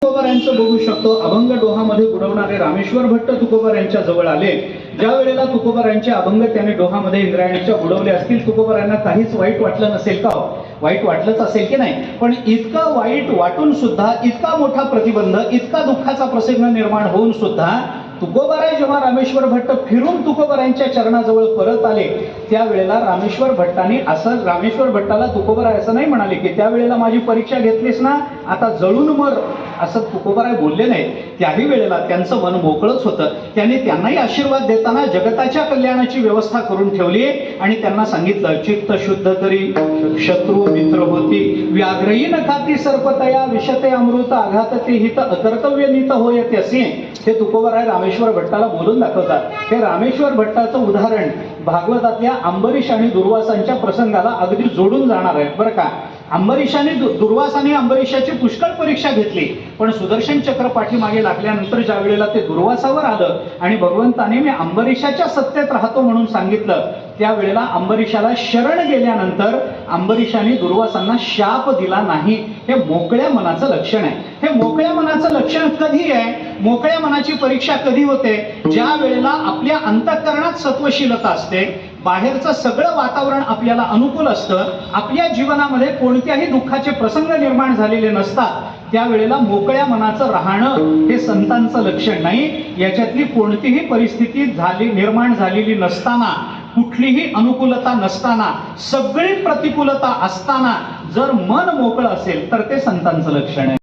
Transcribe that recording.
तुकोबारायांचं बघू शकतो. अभंग डोहामध्ये बुडवणारे रामेश्वर भट्ट तुकोबारायांच्या जवळ आले. ज्या वेळेला तुकोबारायांचे अभंग त्याने डोहामध्ये इंद्रायणीच्या बुडवले असतील, तुकोबारायांना काहीच वाईट वाटलं नसेल का? वाईट वाटलंच असेल की नाही? पण इतकं वाईट वाटून सुद्धा, इतका मोठा प्रतिबंध, इतका दुःखाचा प्रसंग निर्माण होऊन सुद्धा तुकोबाराय जेव्हा रामेश्वर भट्ट फिरून तुकोबारायांच्या चरणाजवळ परत आले, त्यावेळेला रामेश्वर भट्टाला तुकोबाराय असं नाही म्हणाले की त्यावेळेला माझी परीक्षा घेतलीस ना, आता जळून मर, असं तुकोबाराय बोलले नाही. त्याही वेळेला त्यांचं मन मोकळंच होतं. त्याने त्यांनाही आशीर्वाद देताना जगताच्या कल्याणाची व्यवस्था करून ठेवली आणि त्यांना सांगितलं, चित्त शुद्ध तरी शत्रू मित्र होती, व्याघ्रही न खाती सर्पतया, विषते अमृत आघात ते हित अकर्तव्य नीत होयते, असे ते तुकोबाराय रामेश्वर भट्टाला बोलून दाखवतात. हे रामेश्वर भट्टाचं उदाहरण भागवतातल्या अंबरीश आणि दुर्वासांच्या प्रसंगाला अगदी जोडून जाणार आहे बरं का. दुर्वासाने अंबरीशाची पुष्कळ परीक्षा घेतली, पण सुदर्शन चक्र पाठीमागे लागल्यानंतर ज्या वेळेला ते दुर्वासावर आलं आणि भगवंताने मी अंबरीशाच्या सत्तेत राहतो म्हणून सांगितलं, त्यावेळेला अंबरीशाला शरण गेल्यानंतर अंबरीशाने दुर्वासांना शाप दिला नाही. हे मोकळ्या मनाचं लक्षण आहे. हे मोकळ्या मनाचं लक्षण कधी आहे? मोकळ्या मनाची परीक्षा कधी होते? ज्या वेळेला आपल्या अंतःकरणात सत्वशीलता असते, बाहेरचं सगळं वातावरण आपल्याला अनुकूल असतं, आपल्या जीवनामध्ये कोणत्याही दुःखाचे प्रसंग निर्माण झालेले नसतात, त्यावेळेला मोकळ्या मनाचं राहणं हे संतांचं लक्षण नाही. याच्यातली कोणतीही परिस्थिती निर्माण झालेली नसताना, कुठलीही अनुकूलता नसताना, सगळी प्रतिकूलता असताना जर मन मोकळं असेल तर ते संतांचं लक्षण आहे.